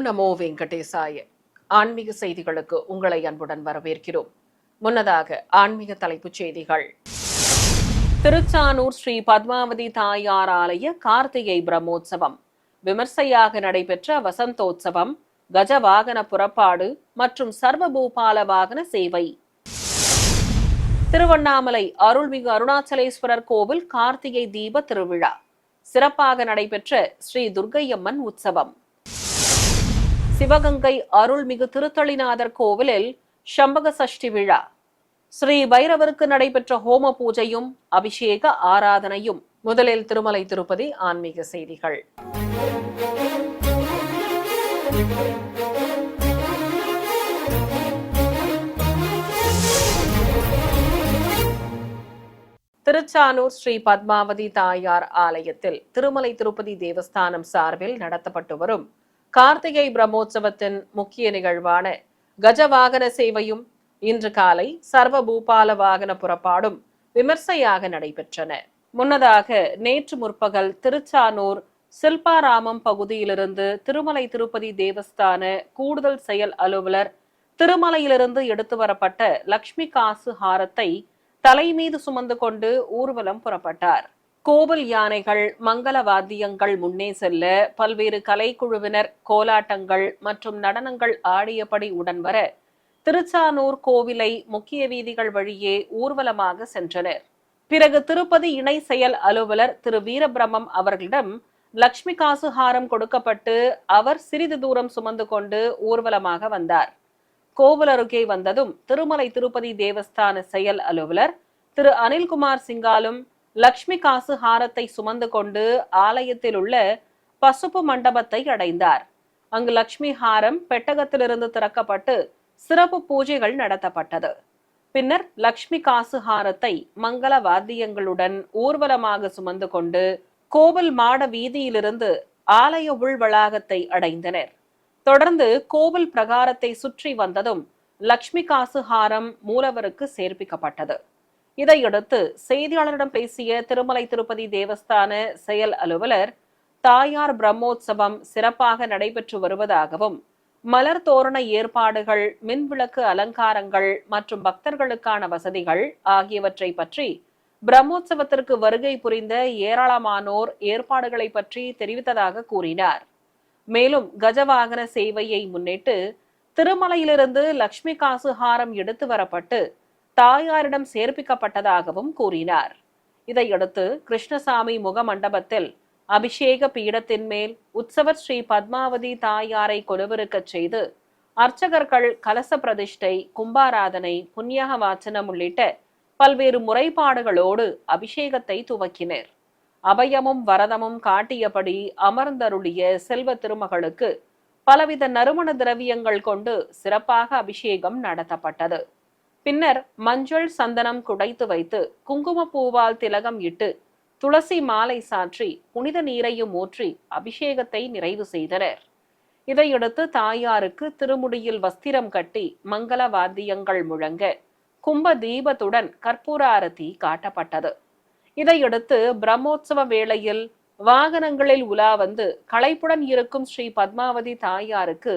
நமோ வெங்கடேசாய. ஆன்மீக செய்திகளுக்கு உங்களை அன்புடன் வரவேற்கிறோம். முன்னதாக ஆன்மீக தலைப்புச் செய்திகள். திருச்சானூர் ஸ்ரீ பத்மாவதி தாயார் ஆலய கார்த்திகை பிரம்மோற்சவம் விமர்சையாக நடைபெற்ற வசந்தோற்சவம், கஜவாகன புறப்பாடு மற்றும் சர்வபூபால வாகன சேவை. திருவண்ணாமலை அருள்மிகு அருணாச்சலேஸ்வரர் கோவில் கார்த்திகை தீப திருவிழா சிறப்பாக நடைபெற்ற ஸ்ரீ துர்க்கையம்மன் உற்சவம். சிவகங்கை அருள்மிகு திருத்தளிநாதர் கோவிலில் சம்பக சஷ்டி விழா. ஸ்ரீ பைரவருக்கு நடைபெற்ற ஹோம பூஜையும் அபிஷேக ஆராதனையும். முதலில் திருமலை திருப்பதி ஆன்மீக செய்திகள். திருச்சானூர் ஸ்ரீ பத்மாவதி தாயார் ஆலயத்தில் திருமலை திருப்பதி தேவஸ்தானம் சார்பில் நடத்தப்பட்டு வரும் கார்த்திகை பிரம்மோற்சவத்தின் முக்கிய நிகழ்வான கஜவாகன சேவையும் இன்று காலை சர்வபூபால வாகன புறப்பாடும் விமர்சையாக நடைபெற்றன. முன்னதாக நேற்று முற்பகல் திருச்சானூர் சில்பாராமம் பகுதியிலிருந்து திருமலை திருப்பதி தேவஸ்தான கூடுதல் செயல் அலுவலர் திருமலையிலிருந்து எடுத்து வரப்பட்ட லக்ஷ்மி காசு ஹாரத்தை தலைமீது சுமந்து கொண்டு ஊர்வலம் புறப்பட்டார். கோவில் யானைகள், மங்கள வாத்தியங்கள் முன்னே செல்ல பல்வேறு கலைக்குழுவினர் கோலாட்டங்கள் மற்றும் நடனங்கள் ஆடியபடி உடன் வர திருச்சானூர் கோவிலை முக்கிய வீதிகள் வழியே ஊர்வலமாக சென்றனர். பிறகு திருப்பதி இணை செயல் அலுவலர் திரு வீரபிரம்மம் அவர்களிடம் லக்ஷ்மி காசு ஹாரம் கொடுக்கப்பட்டு அவர் சிறிது தூரம் சுமந்து கொண்டு ஊர்வலமாக வந்தார். கோவில் அருகே வந்ததும் திருமலை திருப்பதி தேவஸ்தான செயல் அலுவலர் திரு அனில்குமார் சிங்காலும் லக்ஷ்மி காசு ஹாரத்தை சுமந்து கொண்டு ஆலயத்தில் உள்ள பசுப்பு மண்டபத்தை அடைந்தார். அங்கு லக்ஷ்மி ஹாரம் பெட்டகத்திலிருந்து திறக்கப்பட்டு சிறப்பு பூஜைகள் நடத்தப்பட்டது. பின்னர் லக்ஷ்மி காசு ஹாரத்தை மங்கள வாத்தியங்களுடன் ஊர்வலமாக சுமந்து கொண்டு கோவில் மாட வீதியிலிருந்து ஆலய உள் வளாகத்தை அடைந்தனர். தொடர்ந்து கோவில் பிரகாரத்தை சுற்றி வந்ததும் லக்ஷ்மி காசு ஹாரம் மூலவருக்கு சேர்ப்பிக்கப்பட்டது. இதையடுத்து செய்தியாளரிடம் பேசிய திருமலை திருப்பதி தேவஸ்தான செயல் அலுவலர், தாயார் பிரம்மோற்சவம் சிறப்பாக நடைபெற்று வருவதாகவும் மலர் தோரண ஏற்பாடுகள், மின்விளக்கு அலங்காரங்கள் மற்றும் பக்தர்களுக்கான வசதிகள் ஆகியவற்றை பற்றி பிரம்மோற்சவத்திற்கு வருகை புரிந்த ஏராளமானோர் ஏற்பாடுகளை பற்றி தெரிவித்ததாக கூறினார். மேலும் கஜவாகன சேவையை முன்னிட்டு திருமலையிலிருந்து லக்ஷ்மி காசு ஹாரம் எடுத்து வரப்பட்டு தாயாரிடம் சேர்ப்பிக்கப்பட்டதாகவும் கூறினார். இதையடுத்து கிருஷ்ணசாமி முக மண்டபத்தில் அபிஷேக பீடத்தின் மேல் உற்சவர் ஸ்ரீ பத்மாவதி தாயாரை கொலுவிருக்கச் செய்து அர்ச்சகர்கள் கலச பிரதிஷ்டை, கும்பாராதனை, புண்ணியக வாச்சனம் உள்ளிட்ட பல்வேறு முறைப்பாடுகளோடு அபிஷேகத்தை துவக்கினர். அபயமும் வரதமும் காட்டியபடி அமர்ந்தருளிய செல்வ திருமகளுக்கு பலவித நறுமண திரவியங்கள் கொண்டு சிறப்பாக அபிஷேகம் நடத்தப்பட்டது. பின்னர் மஞ்சள் சந்தனம் குடைத்து வைத்து குங்குமப்பூவால் திலகம் இட்டு துளசி மாலை சாற்றி புனித நீரையும் ஊற்றி அபிஷேகத்தை நிறைவு செய்தனர். இதையடுத்து தாயாருக்கு திருமுடியில் வஸ்திரம் கட்டி மங்கள வாத்தியங்கள் முழங்க கும்ப தீபத்துடன் கற்பூர ஆரத்தி காட்டப்பட்டது. இதையடுத்து பிரம்மோற்சவ வேளையில் வாகனங்களில் உலா வந்து களைப்புடன் இருக்கும் ஸ்ரீ பத்மாவதி தாயாருக்கு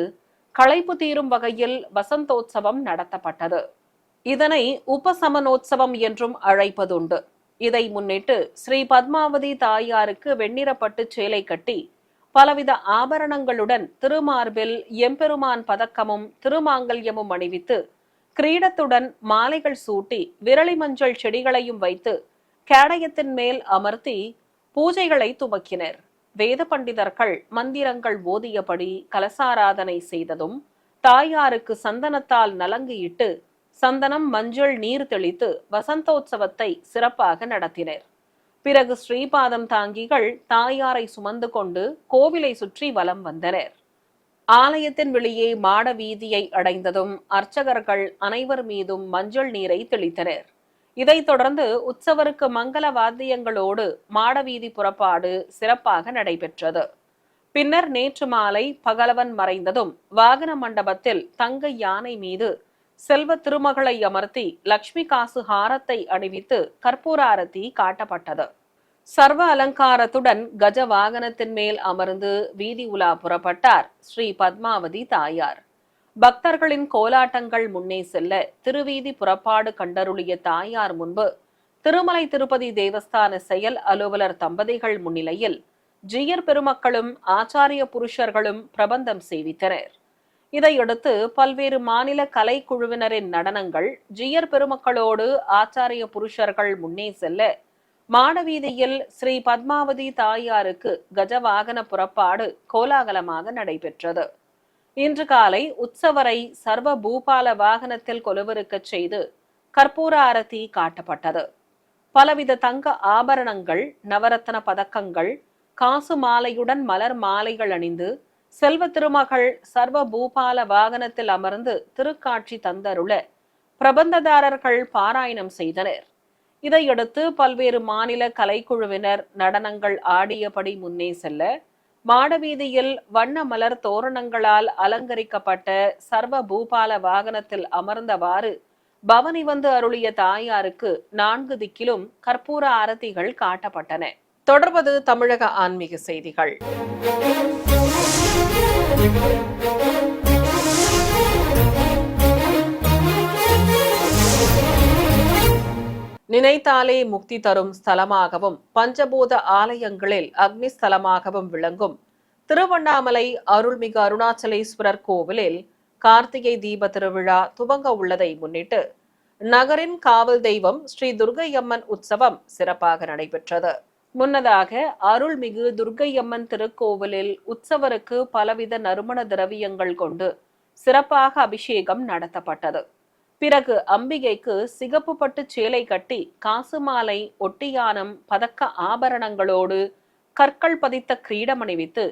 களைப்பு தீரும் வகையில் வசந்தோற்சவம் நடத்தப்பட்டது. இதனை உபசமனோற்சவம் என்றும் அழைப்பதுண்டு. இதை முன்னிட்டு ஸ்ரீ பத்மாவதி தாயாருக்கு வெண்ணிறப்பட்டு சேலை கட்டி பலவித ஆபரணங்களுடன் திருமார்பில் எம்பெருமான் பதக்கமும் திருமாங்கல்யமும் அணிவித்து கிரீடத்துடன் மாலைகள் சூட்டி விரலி மஞ்சள் செடிகளையும் வைத்து கேடயத்தின் மேல் அமர்த்தி பூஜைகளை துவக்கினர். வேத பண்டிதர்கள் மந்திரங்கள் ஓதியபடி கலசாராதனை செய்ததும் தாயாருக்கு சந்தனத்தால் நலங்கு இட்டு சந்தனம் மஞ்சள் நீர் தெளித்து வசந்தோற்சவத்தை சிறப்பாக நடத்தினர். பிறகு ஸ்ரீபாதம் தாங்கிகள் தாயாரை சுமந்து கொண்டு கோவிலை சுற்றி வலம் வந்தனர். ஆலயத்தின் வெளியே மாட வீதியை அடைந்ததும் அர்ச்சகர்கள் அனைவர் மீதும் மஞ்சள் நீரை தெளித்தனர். இதைத் தொடர்ந்து உற்சவருக்கு மங்கள வாத்தியங்களோடு மாடவீதி புறப்பாடு சிறப்பாக நடைபெற்றது. பின்னர் நேற்று மாலை பகலவன் மறைந்ததும் வாகன மண்டபத்தில் தங்க யானை மீது செல்வ திருமகளை அமர்த்தி லக்ஷ்மி காசு ஹாரத்தை அணிவித்து கற்பூர ஆரத்தி காட்டப்பட்டது. சர்வ அலங்காரத்துடன் கஜ வாகனத்தின் மேல் அமர்ந்து வீதி உலா புறப்பட்டார் ஸ்ரீ பத்மாவதி தாயார். பக்தர்களின் கோலாட்டங்கள் முன்னே செல்ல திருவீதி புறப்பாடு கண்டருளிய தாயார் முன்பு திருமலை திருப்பதி தேவஸ்தான செயல் அலுவலர் தம்பதிகள் முன்னிலையில் ஜீயர் பெருமக்களும் ஆச்சாரிய புருஷர்களும் பிரபந்தம் சேவித்தனர். இதையடுத்து பல்வேறு மாநில கலைக்குழுவினரின் நடனங்கள் ஜீயர் பெருமக்களோடு ஆச்சாரிய புருஷர்கள் முன்னே செல்ல மாடவீதியில் ஸ்ரீ பத்மாவதி தாயாருக்கு கஜவாகன புறப்பாடு கோலாகலமாக நடைபெற்றது. இன்று காலை உற்சவரை சர்வ பூபால வாகனத்தில் கொலுவிருக்கச் செய்து கற்பூர ஆரத்தி காட்டப்பட்டது. பலவித தங்க ஆபரணங்கள், நவரத்ன பதக்கங்கள், காசு மாலையுடன் மலர் மாலைகள் அணிந்து செல்வ திருமகள் சர்வ பூபால வாகனத்தில் அமர்ந்து திருக்காட்சி தந்தருள பிரபந்ததாரர்கள் பாராயணம் செய்தனர். இதையடுத்து பல்வேறு மாநில கலைக்குழுவினர் நடனங்கள் ஆடியபடி முன்னே செல்ல மாடவீதியில் வண்ண மலர் தோரணங்களால் அலங்கரிக்கப்பட்ட சர்வ பூபால வாகனத்தில் அமர்ந்தவாறு பவனி வந்து அருளிய தாயாருக்கு 4 திக்கிலும் கற்பூர ஆரத்திகள் காட்டப்பட்டன. தொடர்வது தமிழக ஆன்மீக செய்திகள். நினைத்தாலே முக்தி தரும் ஸ்தலமாகவும் பஞ்சபூத ஆலயங்களில் அக்னி ஸ்தலமாகவும் விளங்கும் திருவண்ணாமலை அருள்மிகு அருணாச்சலேஸ்வரர் கோவிலில் கார்த்திகை தீப திருவிழா துவங்க உள்ளதை முன்னிட்டு நகரின் காவல் தெய்வம் ஸ்ரீ துர்க்கையம்மன் உற்சவம் சிறப்பாக நடைபெற்றது. முன்னதாக அருள்மிகு துர்க்கையம்மன் திருக்கோவிலில் உற்சவருக்கு பலவித நறுமண திரவியங்கள் கொண்டு சிறப்பாக அபிஷேகம் நடத்தப்பட்டது. பிறகு அம்பிகைக்கு சிகப்பு பட்டு சேலை கட்டி காசு மாலை, ஒட்டியானம், பதக்க ஆபரணங்களோடு கற்கள் பதித்த கிரீடம் அணிவித்து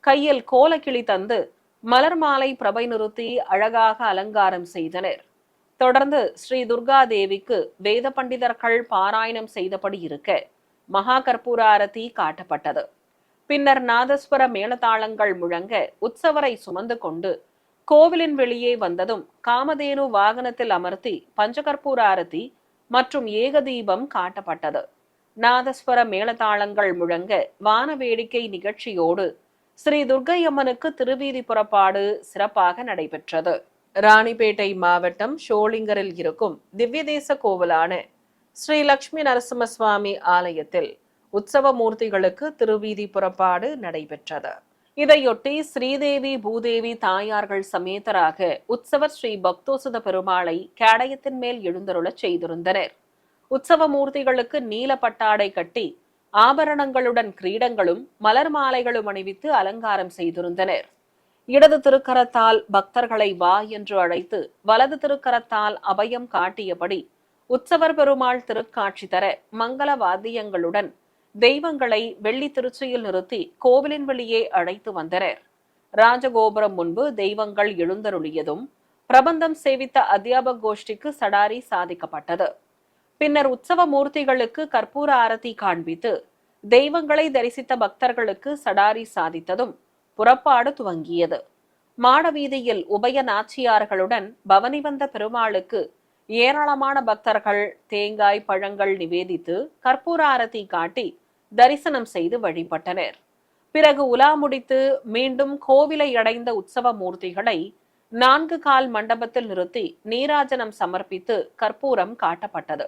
கையில் கோலக்கிளி தந்து மலர் மாலை பிரபை நிறுத்தி அழகாக அலங்காரம் செய்தனர். தொடர்ந்து ஸ்ரீ துர்கா தேவிக்கு வேத பண்டிதர்கள் பாராயணம் செய்தபடி இருக்க மகா கற்பூர ஆரத்தி காட்டப்பட்டது. பின்னர் நாதஸ்வர மேளதாளங்கள் முழங்க உற்சவரை சுமந்து கொண்டு கோவிலின் வெளியே வந்ததும் காமதேனு வாகனத்தில் அமர்த்தி பஞ்சகற்பூர ஆரத்தி மற்றும் ஏகதீபம் காட்டப்பட்டது. நாதஸ்வர மேளதாளங்கள் முழங்க வான வேடிக்கை நிகழ்ச்சியோடு ஸ்ரீ துர்க்கையம்மனுக்கு திருவீதி புறப்பாடு சிறப்பாக நடைபெற்றது. ராணிப்பேட்டை மாவட்டம் ஷோலிங்கரில் இருக்கும் திவ்யதேச கோவிலான ஸ்ரீ லட்சுமி நரசிம்மசுவாமி ஆலயத்தில் உற்சவ மூர்த்திகளுக்கு திருவீதி புறப்பாடு நடைபெற்றது. இதையொட்டி ஸ்ரீதேவி பூதேவி தாயார்கள் சமேதராக உற்சவர் ஸ்ரீ பக்தோசுத பெருமாளை கேடயத்தின் மேல் எழுந்தருளச் செய்திருந்தனர். உற்சவ மூர்த்திகளுக்கு நீல பட்டாடை கட்டி ஆபரணங்களுடன் கிரீடங்களும் மலர் மாலைகளும் அணிவித்து அலங்காரம் செய்திருந்தனர். இடது திருக்கரத்தால் பக்தர்களை வா என்று அழைத்து வலது திருக்கரத்தால் அபயம் காட்டியபடி உற்சவர் பெருமாள் திருக்காட்சி தர மங்கள வாத்தியங்களுடன் தெய்வங்களை வெள்ளி திருச்சியில் நிறுத்தி கோவிலின் வெளியே அழைத்து வந்தனர். ராஜகோபுரம் முன்பு தெய்வங்கள் எழுந்தருளியதும் பிரபந்தம் சேவித்த அத்தியாபக கோஷ்டிக்கு சடாரி சாதிக்கப்பட்டது. பின்னர் உற்சவ மூர்த்திகளுக்கு கற்பூர ஆரத்தி காண்பித்து தெய்வங்களை தரிசித்த பக்தர்களுக்கு சடாரி சாதித்ததும் புறப்பாடு துவங்கியது. மாடவீதியில் உபய நாச்சியார்களுடன் பவனி வந்த பெருமாளுக்கு ஏராளமான பக்தர்கள் தேங்காய் பழங்கள் நிவேதித்து கற்பூர ஆரத்தி காட்டி தரிசனம் செய்து வழிபட்டனர். பிறகு உலா முடித்து மீண்டும் கோவிலை அடைந்த உற்சவ மூர்த்திகளை 4 கால் மண்டபத்தில் நிறுத்தி நீராஜனம் சமர்ப்பித்து கற்பூரம் காட்டப்பட்டது.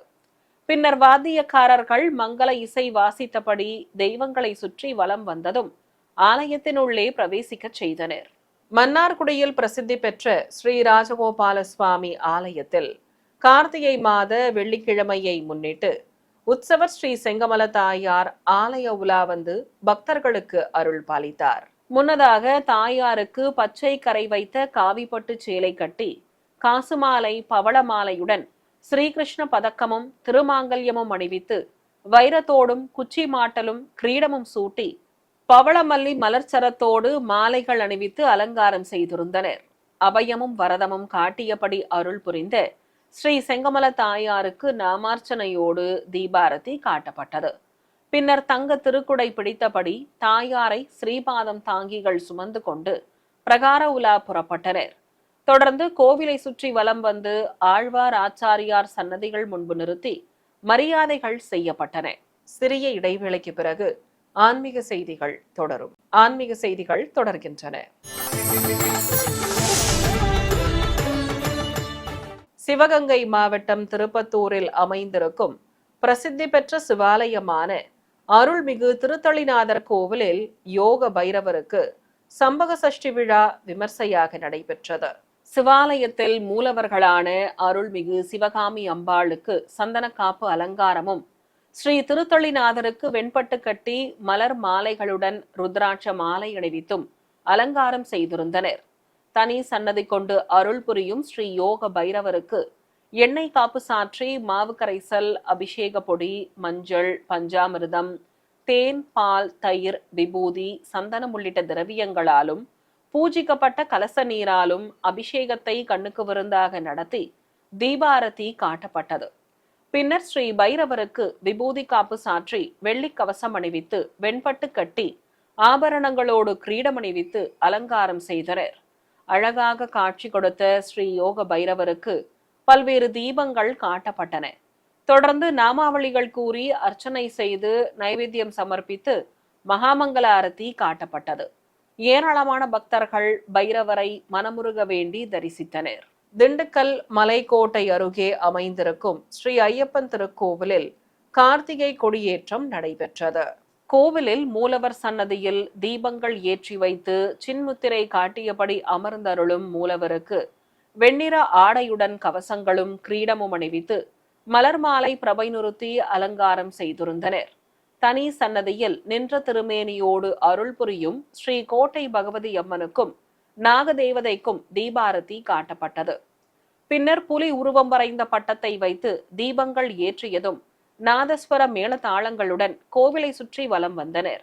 பின்னர் வாத்தியக்காரர்கள் மங்கள இசை வாசித்தபடி தெய்வங்களை சுற்றி வலம் வந்ததும் ஆலயத்தினுள்ளே பிரவேசிக்க செய்தனர். மன்னார்குடியில் பிரசித்தி பெற்ற ஸ்ரீ ராஜகோபால சுவாமி ஆலயத்தில் கார்த்திகை மாத வெள்ளிக்கிழமையை முன்னிட்டு உற்சவர் ஸ்ரீ செங்கமல தாயார் ஆலய உலா வந்து பக்தர்களுக்கு அருள் பாலித்தார். முன்னதாக தாயாருக்கு பச்சை கரை வைத்த காவிப்பட்டு சேலை கட்டி காசுமாலை பவளமாலையுடன் ஸ்ரீகிருஷ்ண பதக்கமும் திருமாங்கல்யமும் அணிவித்து வைரத்தோடும் குச்சி மாட்டலும் கிரீடமும் சூட்டி பவளமல்லி மலர்ச்சரத்தோடு மாலைகள் அணிவித்து அலங்காரம் செய்திருந்தனர். அபயமும் வரதமும் காட்டியபடி அருள் புரிந்த ஸ்ரீ செங்கமல தாயாருக்கு நாமார்ச்சனையோடு தீபாரதி காட்டப்பட்டது. பின்னர் தங்க திருக்குடை பிடித்தபடி தாயாரை ஸ்ரீபாதம் தாங்கிகள் சுமந்து கொண்டு பிரகார உலா புறப்பட்டனர். தொடர்ந்து கோவிலை சுற்றி வலம் வந்து ஆழ்வார் ஆச்சாரியார் சன்னதிகள் முன்பு நிறுத்தி மரியாதைகள் செய்யப்பட்டன. சிறிய இடைவேளைக்கு பிறகு ஆன்மீக செய்திகள் தொடரும். ஆன்மீக செய்திகள் தொடர்கின்றன. சிவகங்கை மாவட்டம் திருப்பத்தூரில் அமைந்திருக்கும் பிரசித்தி பெற்ற சிவாலயமான அருள்மிகு திருத்தளிநாதர் கோவிலில் யோக பைரவருக்கு சம்பக சஷ்டி விழா விமர்சையாக நடைபெற்றது. சிவாலயத்தில் மூலவர்களான அருள்மிகு சிவகாமி அம்பாளுக்கு சந்தனக்காப்பு அலங்காரமும், ஸ்ரீ திருத்தளிநாதருக்கு வெண்பட்டு கட்டி மலர் மாலைகளுடன் ருத்ராட்ச மாலை அணிவித்தும் அலங்காரம் செய்திருந்தனர். தனி சன்னதி கொண்டு அருள் புரியும் ஸ்ரீ யோக பைரவருக்கு எண்ணெய் காப்பு சாற்றி மாவு கரைசல், அபிஷேக பொடி, மஞ்சள், பஞ்சாமிர்தம், தேன், பால், தயிர், விபூதி, சந்தனம் உள்ளிட்ட திரவியங்களாலும் பூஜிக்கப்பட்ட கலச நீராலும் அபிஷேகத்தை கண்ணுக்கு விருந்தாக நடத்தி தீபாரதி காட்டப்பட்டது. பின்னர் ஸ்ரீ பைரவருக்கு விபூதி காப்பு சாற்றி வெள்ளி கவசம் அணிவித்து வெண்பட்டு கட்டி ஆபரணங்களோடு கிரீடம் அணிவித்து அலங்காரம் செய்தனர். அழகாக காட்சி கொடுத்த ஸ்ரீ யோக பைரவருக்கு பல்வேறு தீபங்கள் காட்டப்பட்டன. தொடர்ந்து நாமாவளிகள் கூறி அர்ச்சனை செய்து நைவேத்தியம் சமர்ப்பித்து மகாமங்கல ஆரத்தி காட்டப்பட்டது. ஏராளமான பக்தர்கள் பைரவரை மனமுருக வேண்டி தரிசித்தனர். திண்டுக்கல் மலைக்கோட்டை அருகே அமைந்திருக்கும் ஸ்ரீ ஐயப்பன் திருக்கோவிலில் கார்த்திகை கொடியேற்றம் நடைபெற்றது. கோவிலில் மூலவர் சன்னதியில் தீபங்கள் ஏற்றி வைத்து சின்முத்திரை காட்டியபடி அமர்ந்தருளும் மூலவருக்கு வெண்ணிற ஆடையுடன் கவசங்களும் கிரீடமும் அணிவித்து மலர் மாலை பிரபை நிறுத்தி அலங்காரம் செய்திருந்தனர். தனி சன்னதியில் நின்ற திருமேனியோடு அருள் புரியும் ஸ்ரீ கோட்டை பகவதி அம்மனுக்கும் நாகதேவதைக்கும் தீபாரதி காட்டப்பட்டது. பின்னர் புலி உருவம் வரைந்த பட்டத்தை வைத்து தீபங்கள் ஏற்றியதும் நாதஸ்வர மேளதாளங்களுடன் கோவிலை சுற்றி வலம் வந்தனர்.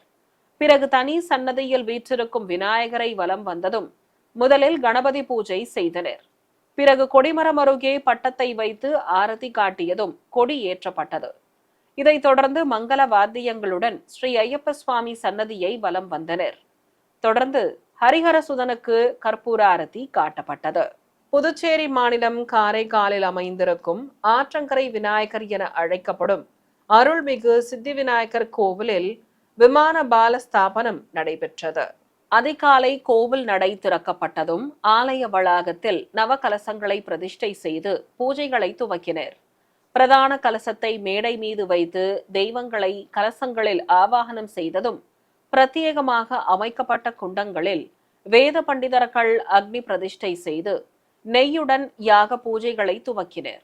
பிறகு தனி சன்னதியில் வீற்றிருக்கும் விநாயகரை வலம் வந்ததும் முதலில் கணபதி பூஜை செய்தனர். பிறகு கொடிமரம் அருகே பட்டத்தை வைத்து ஆரத்தி காட்டியதும் கொடி ஏற்றப்பட்டது. இதைத் தொடர்ந்து மங்கள வாத்தியங்களுடன் ஸ்ரீ ஐயப்ப சுவாமி சன்னதியை வலம் வந்தனர். தொடர்ந்து ஹரிஹரசுதனுக்கு கற்பூர ஆரத்தி காட்டப்பட்டது. புதுச்சேரி மாநிலம் காரைக்காலில் அமைந்திருக்கும் ஆற்றங்கரை விநாயகர் என அழைக்கப்படும் அருள்மிகு சித்தி விநாயகர் கோவிலில் விமான பால ஸ்தாபனம் நடைபெற்றது. அதிகாலை கோவில் நடை திறக்கப்பட்டதும் ஆலய வளாகத்தில் நவகலசங்களை பிரதிஷ்டை செய்து பூஜைகளை துவக்கினர். பிரதான கலசத்தை மேடை மீது வைத்து தெய்வங்களை கலசங்களில் ஆவாகனம் செய்ததும் பிரத்யேகமாக அமைக்கப்பட்ட குண்டங்களில் வேத பண்டிதர்கள் அக்னி பிரதிஷ்டை செய்து நெய்யுடன் யாக பூஜைகளை துவக்கினர்.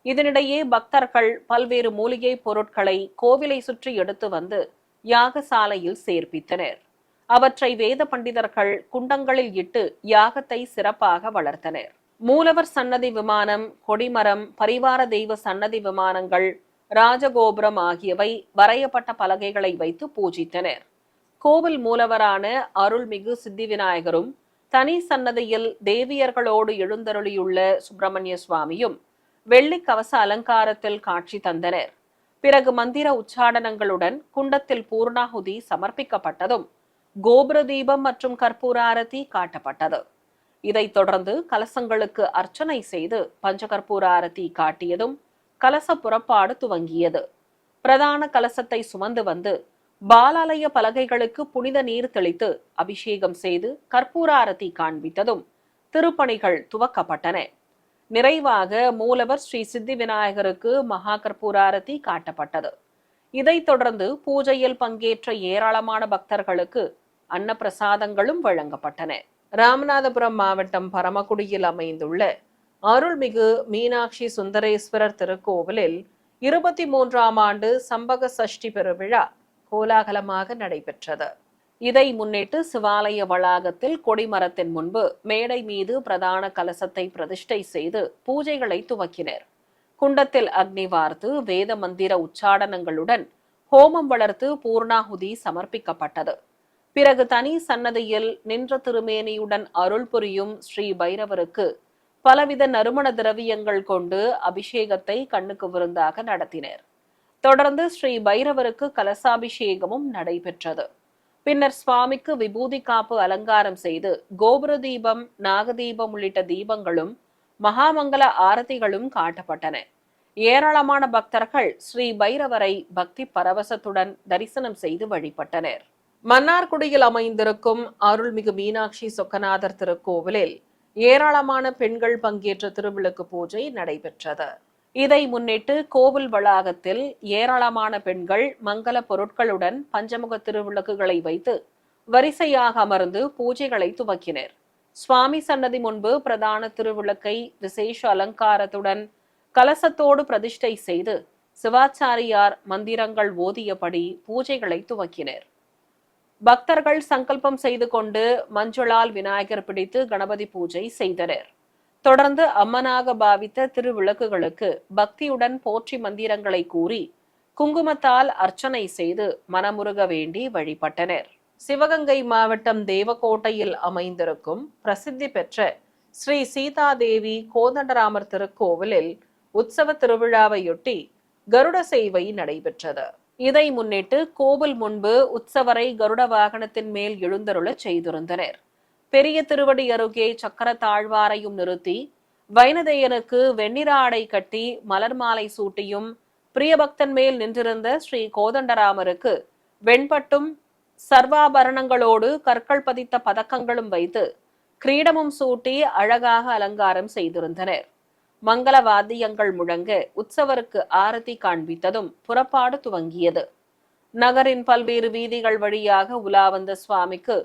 இதனிடையே பக்தர்கள் பல்வேறு மூலிகை பொருட்களை கோவிலை சுற்றி எடுத்து வந்து யாகசாலையில் சேர்ப்பித்தனர். அவற்றை வேத பண்டிதர்கள் குண்டங்களில் இட்டு யாகத்தை சிறப்பாக வளர்த்தனர். மூலவர் சன்னதி விமானம், கொடிமரம், பரிவார தெய்வ சன்னதி விமானங்கள், ராஜகோபுரம் ஆகியவை வரையப்பட்ட பலகைகளை வைத்து பூஜித்தனர். கோவில் மூலவரான அருள்மிகு சித்தி விநாயகரும் தனி சன்னதியில் தேவியர்களோடு எழுந்தருளியுள்ள சுப்பிரமணிய சுவாமியும் வெள்ளி கவச அலங்காரத்தில் காட்சி தந்தனர். பிறகு மந்திர உச்சாடனங்களுடன் குண்டத்தில் பூர்ணாகுதி சமர்ப்பிக்கப்பட்டதும் கோபுர தீபம் மற்றும் கற்பூர ஆரத்தி காட்டப்பட்டது. இதைத் தொடர்ந்து கலசங்களுக்கு அர்ச்சனை செய்து பஞ்சகற்பூர ஆரத்தி காட்டியதும் கலச புறப்பாடு துவங்கியது. பிரதான கலசத்தை சுமந்து வந்து பாலாலய பலகைகளுக்கு புனித நீர் தெளித்து அபிஷேகம் செய்து கற்பூர ஆரத்தி காண்பித்ததும் திருப்பணிகள் துவக்கப்பட்டன. நிறைவாக மூலவர் ஸ்ரீ சித்தி விநாயகருக்கு மகா கற்பூர ஆரத்தி காட்டப்பட்டது. இதைத் தொடர்ந்து பூஜையில் பங்கேற்ற ஏராளமான பக்தர்களுக்கு அன்னப்பிரசாதங்களும் வழங்கப்பட்டன. ராமநாதபுரம் மாவட்டம் பரமக்குடியில் அமைந்துள்ள அருள்மிகு மீனாட்சி சுந்தரேஸ்வரர் திருக்கோவிலில் 23ஆம் ஆண்டு சம்பக சஷ்டி பெருவிழா கோலாகலமாக நடைபெற்றது. இதை முன்னிட்டு சிவாலய வளாகத்தில் கொடிமரத்தின் முன்பு மேடை மீது பிரதான கலசத்தை பிரதிஷ்டை செய்து பூஜைகளை துவக்கினர். குண்டத்தில் அக்னி வார்த்து வேத மந்திர உச்சாடனங்களுடன் ஹோமம் வளர்த்து பூர்ணாகுதி சமர்ப்பிக்கப்பட்டது. பிறகு தனி சன்னதியில் நின்ற திருமேனியுடன் அருள் புரியும் ஸ்ரீ பைரவருக்கு பலவித நறுமண திரவியங்கள் கொண்டு அபிஷேகத்தை கண்ணுக்கு விருந்தாக நடத்தினர். தொடர்ந்து ஸ்ரீ பைரவருக்கு கலசாபிஷேகமும் நடைபெற்றது. பின்னர் சுவாமிக்கு விபூதி காப்பு அலங்காரம் செய்து கோபுர தீபம், நாகதீபம் உள்ளிட்ட தீபங்களும் மகாமங்கல ஆரத்திகளும் காட்டப்பட்டன. ஏராளமான பக்தர்கள் ஸ்ரீ பைரவரை பக்தி பரவசத்துடன் தரிசனம் செய்து வழிபட்டனர். மன்னார்குடியில் அமைந்திருக்கும் அருள்மிகு மீனாட்சி சொக்கநாதர் திருக்கோவிலில் ஏராளமான பெண்கள் பங்கேற்ற திருவிளக்கு பூஜை நடைபெற்றது. இதை முன்னிட்டு கோவில் வளாகத்தில் ஏராளமான பெண்கள் மங்கள பொருட்களுடன் பஞ்சமுக திருவிளக்குகளை வைத்து வரிசையாக அமர்ந்து பூஜைகளை துவக்கினர். சுவாமி சன்னதி முன்பு பிரதான திருவிளக்கை விசேஷ அலங்காரத்துடன் கலசத்தோடு பிரதிஷ்டை செய்து சிவாச்சாரியார் மந்திரங்கள் ஓதியபடி பூஜைகளை துவக்கினர். பக்தர்கள் சங்கல்பம் செய்து கொண்டு மஞ்சளால் விநாயகர் பிடித்து கணபதி பூஜை செய்தனர். தொடர்ந்து அம்மனாக பாவித்த திருவிளக்குகளுக்கு பக்தியுடன் போற்றி மந்திரங்களை கூறி குங்குமத்தால் அர்ச்சனை செய்து மனமுருக வேண்டி வழிபட்டனர். சிவகங்கை மாவட்டம் தேவக்கோட்டையில் அமைந்திருக்கும் பிரசித்தி பெற்ற ஸ்ரீ சீதாதேவி கோதண்டராமர் திருக்கோவிலில் உற்சவ திருவிழாவையொட்டி கருட சேவை நடைபெற்றது. இதை முன்னிட்டு கோவில் முன்பு உற்சவரை கருட வாகனத்தின் மேல் எழுந்தருளச் செய்திருந்தனர். பெரிய திருவடி அருகே சக்கர தாழ்வாரையும் நிறுத்தி வைனதேயனுக்கு வெண்ணிற ஆடை கட்டி மலர் மாலை சூட்டியும் பிரியபக்தன் மேல் நின்றிருந்த ஸ்ரீ கோதண்டராமருக்கு வெண்பட்டும் சர்வாபரணங்களோடு கற்கள் பதித்த பதக்கங்களும் வைத்து கிரீடமும் சூட்டி அழகாக அலங்காரம் செய்திருந்தனர். மங்கள வாத்தியங்கள் முழங்க உற்சவருக்கு ஆரத்தி காண்பித்ததும் புறப்பாடு துவங்கியது. நகரின் பல்வேறு வீதிகள் வழியாக உலா வந்த சுவாமிக்கு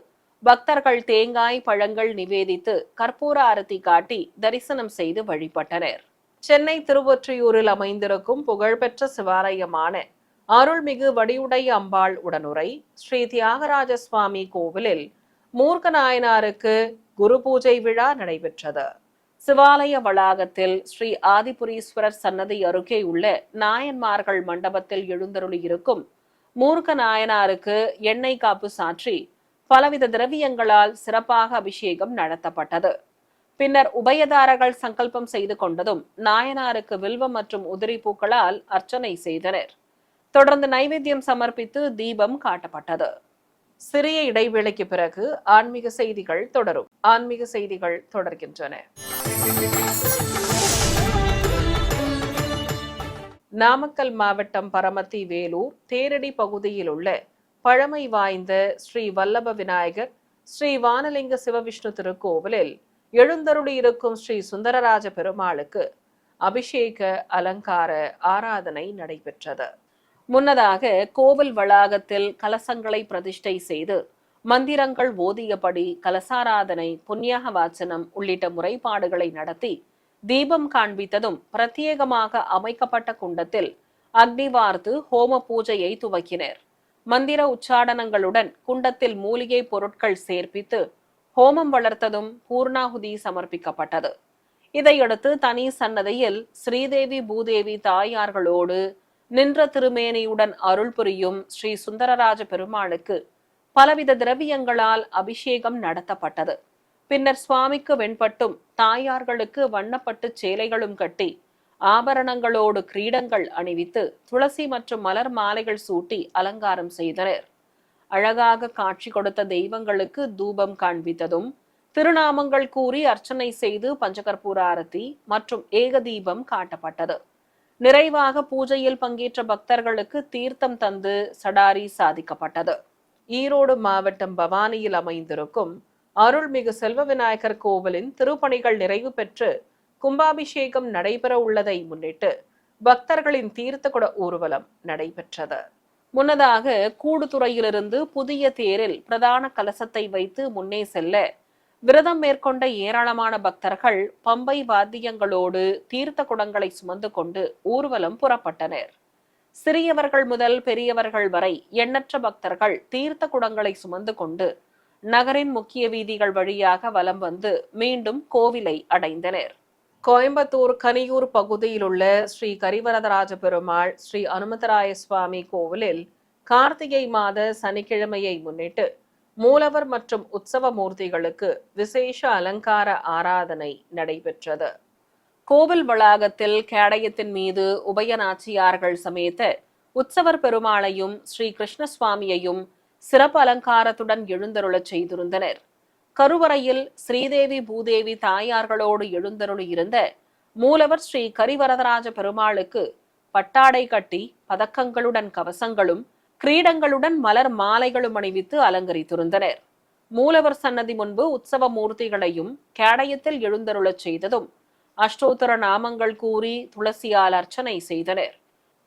பக்தர்கள் தேங்காய் பழங்கள் நிவேதித்து கற்பூர ஆரத்தி காட்டி தரிசனம் செய்து வழிபட்டனர். சென்னை திருவொற்றியூரில் அமைந்திருக்கும் புகழ்பெற்ற சிவாலயமான அருள்மிகு வடிவுடை அம்பாள் உடனுரை ஸ்ரீ தியாகராஜ சுவாமி கோவிலில் மூர்க்க நாயனாருக்கு குரு பூஜை விழா நடைபெற்றது. சிவாலய வளாகத்தில் ஸ்ரீ ஆதிபுரீஸ்வரர் சன்னதி அருகே உள்ள நாயன்மார்கள் மண்டபத்தில் எழுந்தருளியிருக்கும் மூர்க்க நாயனாருக்கு எண்ணெய் காப்பு சாற்றி பலவித திரவியங்களால் சிறப்பாக அபிஷேகம் நடத்தப்பட்டது. பின்னர் உபயதாரர்கள் சங்கல்பம் செய்து கொண்டதும் நாயனாருக்கு வில்வம் மற்றும் உதிரி பூக்களால் அர்ச்சனை செய்தனர். தொடர்ந்து நைவேத்தியம் சமர்ப்பித்து தீபம் காட்டப்பட்டது. சிறிய இடைவேளைக்கு பிறகு ஆன்மீக செய்திகள் தொடரும். ஆன்மீக செய்திகள் தொடர்கின்றன. நாமக்கல் மாவட்டம் பரமத்தி வேலூர் தேரடி பகுதியில் உள்ள பழமை வாய்ந்த ஸ்ரீ வல்லப விநாயகர் ஸ்ரீ வானலிங்க சிவவிஷ்ணு திருக்கோவிலில் எழுந்தருளி இருக்கும் ஸ்ரீ சுந்தரராஜ பெருமாளுக்கு அபிஷேக அலங்கார ஆராதனை நடைபெற்றது. முன்னதாக கோவில் வளாகத்தில் கலசங்களை பிரதிஷ்டை செய்து மந்திரங்கள் ஓதியபடி கலசாராதனை புண்ணியாக வாசனம் உள்ளிட்ட முறைப்பாடுகளை நடத்தி தீபம் காண்பித்ததும் பிரத்யேகமாக அமைக்கப்பட்ட குண்டத்தில் அக்னி வார்த்து ஹோம பூஜையை துவக்கினர். மந்திர உச்சாடனங்களுடன் குண்டத்தில் மூலிகை பொருட்கள் சேர்ப்பித்து ஹோமம் வளர்த்ததும் பூர்ணாகுதி சமர்ப்பிக்கப்பட்டது. இதையடுத்து தனி சன்னதியில் ஸ்ரீதேவி பூதேவி தாயார்களோடு நின்ற திருமேனியுடன் அருள் புரியும் ஸ்ரீ சுந்தரராஜ பெருமாளுக்கு பலவித திரவியங்களால் அபிஷேகம் நடத்தப்பட்டது. பின்னர் சுவாமிக்கு வெண்பட்டும் தாயார்களுக்கு வண்ணப்பட்டு சேலைகளும் கட்டி ஆபரணங்களோடு கிரீடங்கள் அணிவித்து துளசி மற்றும் மலர் மாலைகள் சூட்டி அலங்காரம் செய்தனர். அழகாக காட்சி கொடுத்த தெய்வங்களுக்கு தூபம் காண்பித்ததும் திருநாமங்கள் கூறி அர்ச்சனை செய்து பஞ்சகற்பூர ஆரத்தி மற்றும் ஏகதீபம் காட்டப்பட்டது. நிறைவாக பூஜையில் பங்கேற்ற பக்தர்களுக்கு தீர்த்தம் தந்து சடாரி சாதிக்கப்பட்டது. ஈரோடு மாவட்டம் பவானியில் அமைந்திருக்கும் அருள்மிகு செல்வ விநாயகர் கோவிலின் திருப்பணிகள் நிறைவு பெற்று கும்பாபிஷேகம் நடைபெற உள்ளதை முன்னிட்டு பக்தர்களின் தீர்த்த குட ஊர்வலம் நடைபெற்றது. முன்னதாக கூடுதுறையிலிருந்து புதிய தேரில் பிரதான கலசத்தை வைத்து முன்னே செல்ல விரதம் மேற்கொண்ட ஏராளமான பக்தர்கள் பம்பை வாத்தியங்களோடு தீர்த்த குடங்களை சுமந்து கொண்டு ஊர்வலம் புறப்பட்டனர். சிறியவர்கள் முதல் பெரியவர்கள் வரை எண்ணற்ற பக்தர்கள் தீர்த்த குடங்களை சுமந்து கொண்டு நகரின் முக்கிய வீதிகள் வழியாக வலம் வந்து மீண்டும் கோவிலை அடைந்தனர். கோயம்புத்தூர் கனியூர் பகுதியில் உள்ள ஸ்ரீ கரிவரதராஜ பெருமாள் ஸ்ரீ அனுமதராய சுவாமி கோவிலில் கார்த்திகை மாத சனிக்கிழமையை முன்னிட்டு மூலவர் மற்றும் உற்சவ மூர்த்திகளுக்கு விசேஷ அலங்கார ஆராதனை நடைபெற்றது. கோவில் வளாகத்தில் கேடயத்தின் மீது உபயநாச்சியார்கள் சமேத உற்சவர் பெருமாளையும் ஸ்ரீ கிருஷ்ணசுவாமியையும் சிறப்பு அலங்காரத்துடன் எழுந்தருளச் செய்திருந்தனர். கருவறையில் ஸ்ரீதேவி பூதேவி தாயார்களோடு எழுந்தருளி இருந்த மூலவர் ஸ்ரீ கரிவரதராஜ பெருமாளுக்கு பட்டாடை கட்டி பதக்கங்களுடன் கவசங்களும் கிரீடங்களுடன் மலர் மாலைகளும் அணிவித்து அலங்கரித்திருந்தனர். மூலவர் சன்னதி முன்பு உற்சவ மூர்த்திகளையும் கேடயத்தில் எழுந்தருளச் செய்ததும் அஷ்டோத்தர நாமங்கள் கூறி துளசியால் அர்ச்சனை செய்தனர்.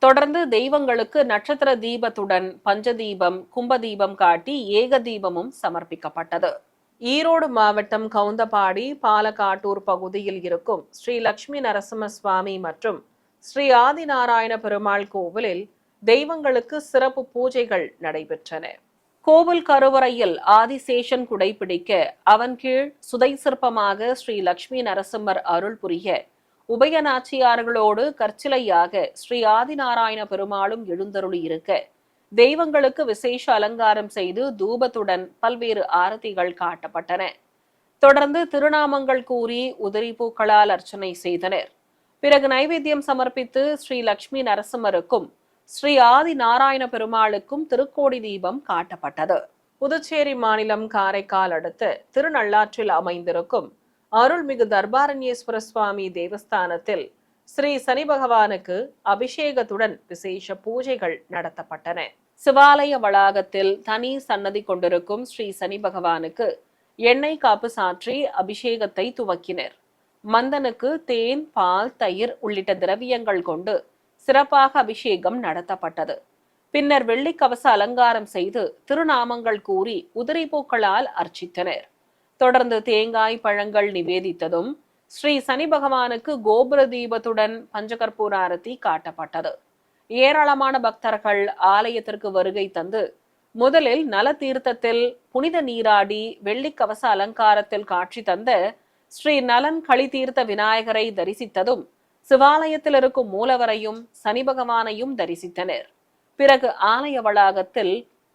தொடர்ந்து தெய்வங்களுக்கு நட்சத்திர தீபத்துடன் பஞ்சதீபம் கும்பதீபம் காட்டி ஏக தீபமும் சமர்ப்பிக்கப்பட்டது. ஈரோடு மாவட்டம் கவுந்தபாடி பாலக்காட்டூர் பகுதியில் இருக்கும் ஸ்ரீ லட்சுமி நரசிம்ம சுவாமி மற்றும் ஸ்ரீ ஆதிநாராயண பெருமாள் கோவிலில் தெய்வங்களுக்கு சிறப்பு பூஜைகள் நடைபெற்றன. கோவில் கருவறையில் ஆதிசேஷன் குடைபிடிக்க அவன் கீழ் சுதை சிற்பமாக ஸ்ரீ லட்சுமி நரசிம்மர் அருள் புரிய உபயநாச்சியார்களோடு கற்சிலையாக ஸ்ரீ ஆதிநாராயண பெருமாளும் எழுந்தருளி இருக்க தெய்வங்களுக்கு விசேஷ அலங்காரம் செய்து தூபத்துடன் பல்வேறு ஆரத்திகள் காட்டப்பட்டன. தொடர்ந்து திருநாமங்கள் கூறி உதிரி பூக்களால் அர்ச்சனை செய்தனர். பிறகு நைவேத்தியம் சமர்ப்பித்து ஸ்ரீ லட்சுமி நரசிம்மருக்கும் ஸ்ரீ ஆதி நாராயண பெருமாளுக்கும் திருக்கோடி தீபம் காட்டப்பட்டது. புதுச்சேரி மாநிலம் காரைக்கால் அடுத்த திருநள்ளாற்றில் அமைந்திருக்கும் அருள்மிகு தர்பாரண்யேஸ்வர சுவாமி தேவஸ்தானத்தில் ஸ்ரீ சனி பகவானுக்கு அபிஷேகத்துடன் விசேஷ பூஜைகள் நடத்தப்பட்டன. சிவாலய வளாகத்தில் தனி சன்னதி கொண்டிருக்கும் ஸ்ரீ சனி பகவானுக்கு எண்ணெய் காப்பு சாற்றி அபிஷேகத்தை துவக்கினர். மந்தனுக்கு தேன், பால், தயிர் உள்ளிட்ட திரவியங்கள் கொண்டு சிறப்பாக அபிஷேகம் நடத்தப்பட்டது. பின்னர் வெள்ளிக்கவச அலங்காரம் செய்து திருநாமங்கள் கூறி உதிரி பூக்களால் அர்ச்சித்தனர். தொடர்ந்து தேங்காய் பழங்கள் நிவேதித்ததும் ஸ்ரீ சனி பகவானுக்கு கோபுர தீபத்துடன் பஞ்சகற்பூர ஆரத்தி காட்டப்பட்டது. ஏராளமான பக்தர்கள் ஆலயத்திற்கு வருகை தந்து முதலில் நல தீர்த்தத்தில் புனித நீராடி வெள்ளிக்கவச அலங்காரத்தில் காட்சி தந்த ஸ்ரீ நலன் களி தீர்த்த விநாயகரை தரிசித்ததும் சிவாலயத்தில் இருக்கும் மூலவரையும் சனி பகவானையும் தரிசித்தனர். பிறகு ஆலய வளாகத்தில்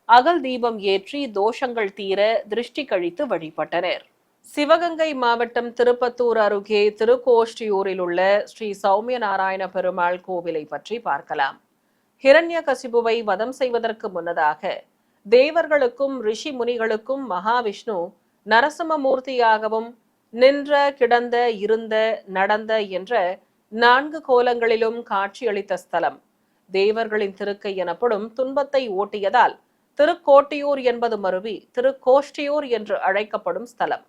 அகல் தீபம் ஏற்றி தோஷங்கள் தீர திருஷ்டி கழித்து வழிபட்டனர். சிவகங்கை மாவட்டம் திருப்பத்தூர் அருகே திருக்கோஷ்டியூரில் உள்ள ஸ்ரீ சௌமிய நாராயண பெருமாள் கோவிலை பற்றி பார்க்கலாம். ஹிரண்யகசிபுவை வதம் செய்வதற்கு முன்னதாக தேவர்களுக்கும் ரிஷி முனிகளுக்கும் மகாவிஷ்ணு நரசிம்ம மூர்த்தியாகவும் நின்ற, கிடந்த, இருந்த, நடந்த என்ற 4 கோலங்களிலும் காட்சியளித்த ஸ்தலம். தேவர்களின் திருக்கை எனப்படும் துன்பத்தை ஓட்டியதால் திருக்கோட்டியூர் என்பது மருவி திருக்கோஷ்டியூர் என்று அழைக்கப்படும் ஸ்தலம்.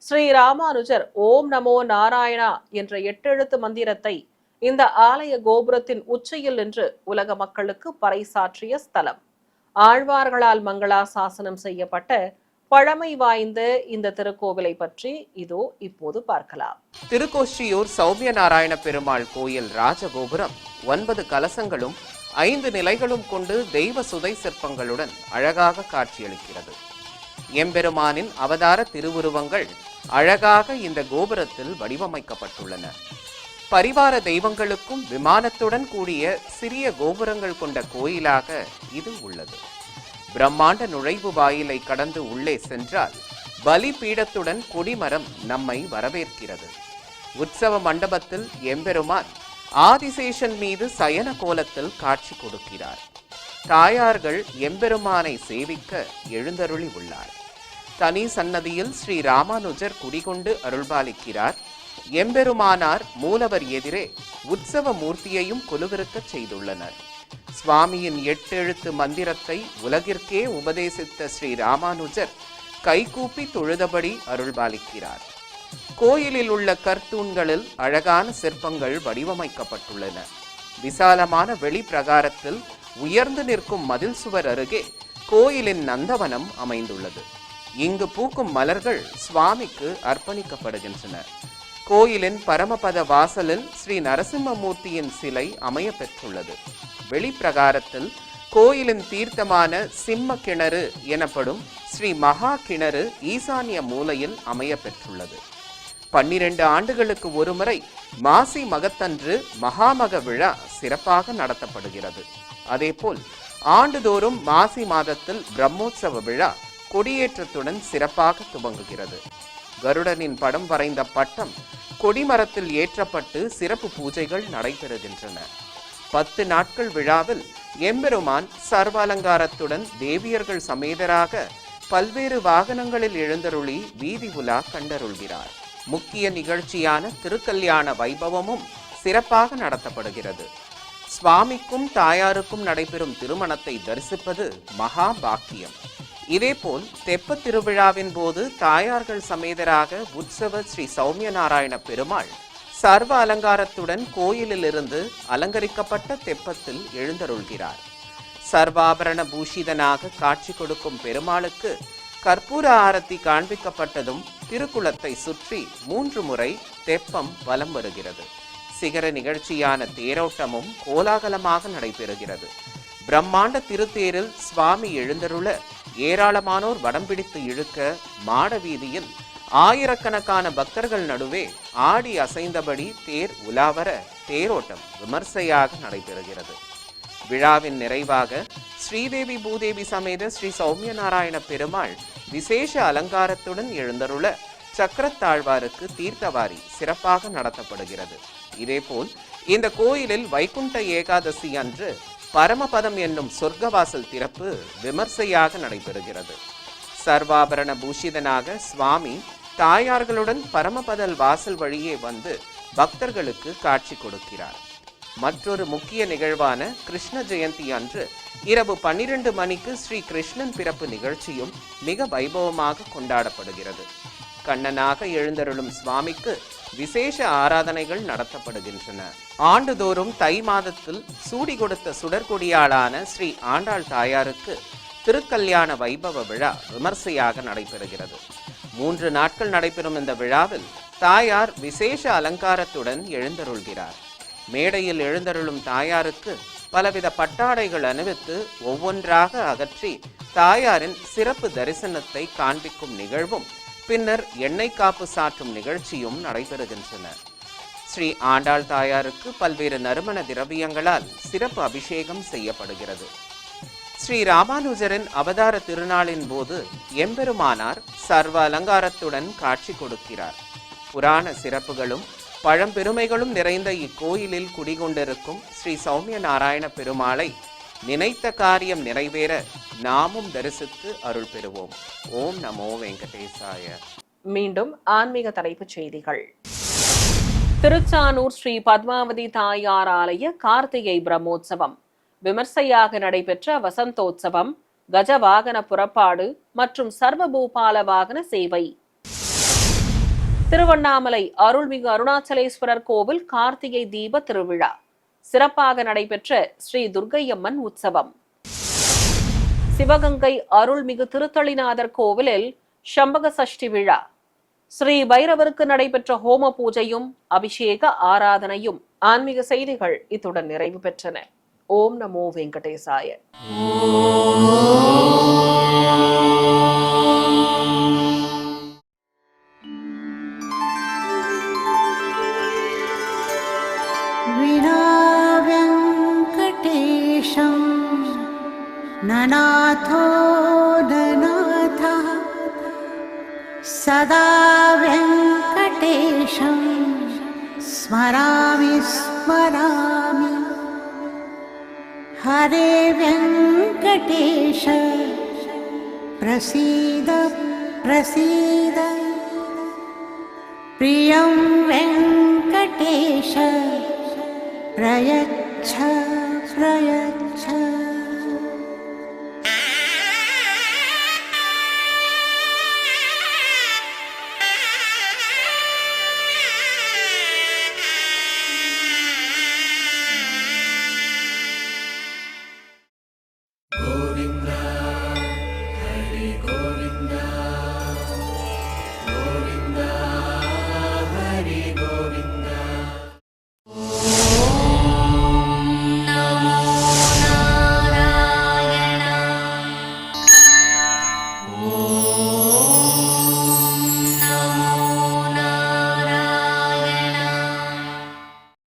ஸ்ரீ ராமானுஜர் ஓம் நமோ நாராயணா என்ற 8 எழுத்து மந்திரத்தை இந்த ஆலய கோபுரத்தின் உச்சியில் நின்று உலக மக்களுக்கு பறைசாற்றிய ஸ்தலம். ஆழ்வார்களால் மங்களாசாசனம் செய்யப்பட்ட பழமை வாய்ந்த இந்த திருக்கோவிலை பற்றி இதோ இப்போது பார்க்கலாம். திருக்கோஷ்டியூர் சௌமிய நாராயண பெருமாள் கோயில் ராஜகோபுரம் 9 கலசங்களும் 5 நிலைகளும் கொண்டு தெய்வ சுதை சிற்பங்களுடன் அழகாக காட்சியளிக்கிறது. எம்பெருமானின் அவதார திருவுருவங்கள் அழகாக இந்த கோபுரத்தில் வடிவமைக்கப்பட்டுள்ளன. பரிவார தெய்வங்களுக்கும் விமானத்துடன் கூடிய சிறிய கோபுரங்கள் கொண்ட கோயிலாக இது உள்ளது. பிரம்மாண்ட நுழைவு வாயிலை கடந்து உள்ளே சென்றால் பலி பீடத்துடன் கொடிமரம் நம்மை வரவேற்கிறது. உற்சவ மண்டபத்தில் எம்பெருமான் ஆதிசேஷன் மீது சயன கோலத்தில் காட்சி கொடுக்கிறார். தாயார்கள் எம்பெருமானை சேவிக்க எழுந்தருளி உள்ளார். தனி சன்னதியில் ஸ்ரீ ராமானுஜர் குடிகொண்டு அருள்பாலிக்கிறார். எம்பெருமானார் மூலவர் எதிரே உற்சவ மூர்த்தியையும் கொலுவிருக்கச் செய்துள்ளனர். சுவாமியின் 8 எழுத்து மந்திரத்தை உலகிற்கே உபதேசித்த ஸ்ரீ ராமானுஜர் கைகூப்பி தொழுதபடி அருள்பாலிக்கிறார். கோயிலில் உள்ள கர்த்தூன்களில் அழகான சிற்பங்கள் வடிவமைக்கப்பட்டுள்ளன. விசாலமான வெளி பிரகாரத்தில் உயர்ந்து நிற்கும் மதில் சுவர் அருகே கோயிலின் நந்தவனம் அமைந்துள்ளது. இங்கு பூக்கும் மலர்கள் சுவாமிக்கு அர்ப்பணிக்கப்படுகின்றன. கோயிலின் பரமபத வாசலில் ஸ்ரீ நரசிம்மமூர்த்தியின் சிலை அமைய பெற்றுள்ளது. வெளிப்பிரகாரத்தில் கோயிலின் தீர்த்தமான சிம்ம கிணறு எனப்படும் ஸ்ரீ மகா கிணறு ஈசானிய மூலையில் அமைய பெற்றுள்ளது. 12 ஆண்டுகளுக்கு ஒருமுறை மாசி மகத்தன்று மகாமக விழா சிறப்பாக நடத்தப்படுகிறது. அதேபோல் ஆண்டுதோறும் மாசி மாதத்தில் பிரம்மோற்சவ விழா கொடியேற்றத்துடன் சிறப்பாக துவங்குகிறது. கருடனின் படம் வரைந்த பட்டம் கொடிமரத்தில் ஏற்றப்பட்டு சிறப்பு பூஜைகள் நடைபெறுகின்றன. 10 நாட்கள் விழாவில் எம்பெருமான் சர்வாலங்காரத்துடன் தேவியர்கள் சமேதராக பல்வேறு வாகனங்களில் எழுந்தருளி வீதி உலா கண்டருள்கிறார். முக்கிய நிகழ்ச்சியான திருக்கல்யாண வைபவமும் சிறப்பாக நடத்தப்படுகிறது. சுவாமிக்கும் தாயாருக்கும் நடைபெறும் திருமணத்தை தரிசிப்பது மகா பாக்கியம். இதேபோல் தெப்பத் திருவிழாவின் போது தாயார்கள் சமேதராக உற்சவ ஸ்ரீ சௌமியநாராயண பெருமாள் சர்வ அலங்காரத்துடன் கோயிலிலிருந்து அலங்கரிக்கப்பட்ட தெப்பத்தில் எழுந்தருள்கிறார். சர்வாபரண பூஷிதனாக காட்சி கொடுக்கும் பெருமாளுக்கு கற்பூர ஆரத்தி காண்பிக்கப்பட்டதும் திருக்குளத்தை சுற்றி 3 முறை தெப்பம் வலம் வருகிறது. சிகர நிகழ்ச்சியான தேரோட்டமும் கோலாகலமாக நடைபெறுகிறது. பிரம்மாண்ட திருத்தேரில் சுவாமி எழுந்தருள ஏராளமானோர் வடம் பிடித்து இழுக்க மாட வீதியில் ஆயிரக்கணக்கான பக்தர்கள் நடுவே ஆடி அசைந்தபடி தேர் உலாவர தேரோட்டம் விமர்சையாக நடைபெறுகிறது. விழாவின் நிறைவாக ஸ்ரீதேவி பூதேவி சமேத ஸ்ரீ சௌமியநாராயண பெருமாள் விசேஷ அலங்காரத்துடன் எழுந்தருள சக்கரத்தாழ்வாருக்கு தீர்த்தவாரி சிறப்பாக நடத்தப்படுகிறது. இதேபோல் இந்த கோயிலில் வைகுண்ட ஏகாதசி அன்று பரமபதம் என்னும் சொர்க்கவாசல் திறப்பு விமர்சையாக நடைபெறுகிறது. சர்வாபரண பூஷிதனாக சுவாமி தாயார்களுடன் பரமபதல் வாசல் வழியே வந்து பக்தர்களுக்கு காட்சி கொடுக்கிறார். மற்றொரு முக்கிய நிகழ்வான கிருஷ்ண ஜெயந்தி அன்று இரவு 12 மணிக்கு ஸ்ரீ கிருஷ்ணன் பிறப்பு நிகழ்ச்சியும் மிக வைபவமாக கொண்டாடப்படுகிறது. கண்ணனாக எழுந்தருளும் சுவாமிக்கு விசேஷ ஆராதனைகள் நடத்தப்படுகின்றன. ஆண்டுதோறும் தை மாதத்தில் சூடி கொடுத்த சுடற்கொடியாளான ஸ்ரீ ஆண்டாள் தாயாருக்கு திருக்கல்யாண வைபவ விழா விமர்சையாக நடைபெறுகிறது. 3 நாட்கள் நடைபெறும் இந்த விழாவில் தாயார் விசேஷ அலங்காரத்துடன் எழுந்தருள்கிறார். மேடையில் எழுந்தருளும் தாயாருக்கு பலவித பட்டாடைகள் அணிவித்து ஒவ்வொன்றாக அகற்றி தாயாரின் சிறப்பு தரிசனத்தை காண்பிக்கும் நிகழ்வும் பின்னர் எண்ணெய் காப்பு சாற்றும் நிகழ்ச்சியும் நடைபெறுகின்றன. ஸ்ரீ ஆண்டாள் தாயாருக்கு பல்வேறு நறுமண திரவியங்களால் சிறப்பு அபிஷேகம் செய்யப்படுகிறது. ஸ்ரீ ராமானுஜரின் அவதார திருநாளின் போது எம்பெருமானார் சர்வ அலங்காரத்துடன் காட்சி கொடுக்கிறார். புராண சிறப்புகளும் பழம்பெருமைகளும் நிறைந்த இக்கோயிலில் குடிகொண்டிருக்கும் ஸ்ரீ சௌமியநாராயண பெருமாளை நினைத்த காரியம் நிறைவேற நாமும் தரிசித்து அருள் பெறுவோம். ஓம் நமோ வெங்கடேசாய. மீண்டும் ஆன்மீக தலைப்புச் செய்திகள். திருச்சானூர் ஸ்ரீ பத்மாவதி தாயார் ஆலய கார்த்திகை பிரம்மோற்சவம் விமர்சையாக நடைபெற்ற வசந்தோற்சவம், கஜவாகன புறப்பாடு மற்றும் சர்வபூபால வாகன சேவை. திருவண்ணாமலை அருள்மிகு அருணாச்சலேஸ்வரர் கோவில் கார்த்திகை தீப திருவிழா சிறப்பாக நடைபெற்ற ஸ்ரீ துர்க்கையம்மன் உற்சவம். சிவகங்கை அருள்மிகு திருத்தளிநாதர் கோவிலில் சம்பக சஷ்டி விழா. ஸ்ரீ பைரவருக்கு நடைபெற்ற ஹோம பூஜையும் அபிஷேக ஆராதனையும். ஆன்மீக செய்திகள் இத்துடன் நிறைவு பெற்றன. ஓம் நமோ வெங்கடேசாய. ननाथो ननाथः सदा वेङ्कटेशं स्मरामि स्मरामि. हरे वेङ्कटेश प्रसीद प्रसीद. प्रियं वेङ्कटेश प्रयच्छ प्रयच्छ.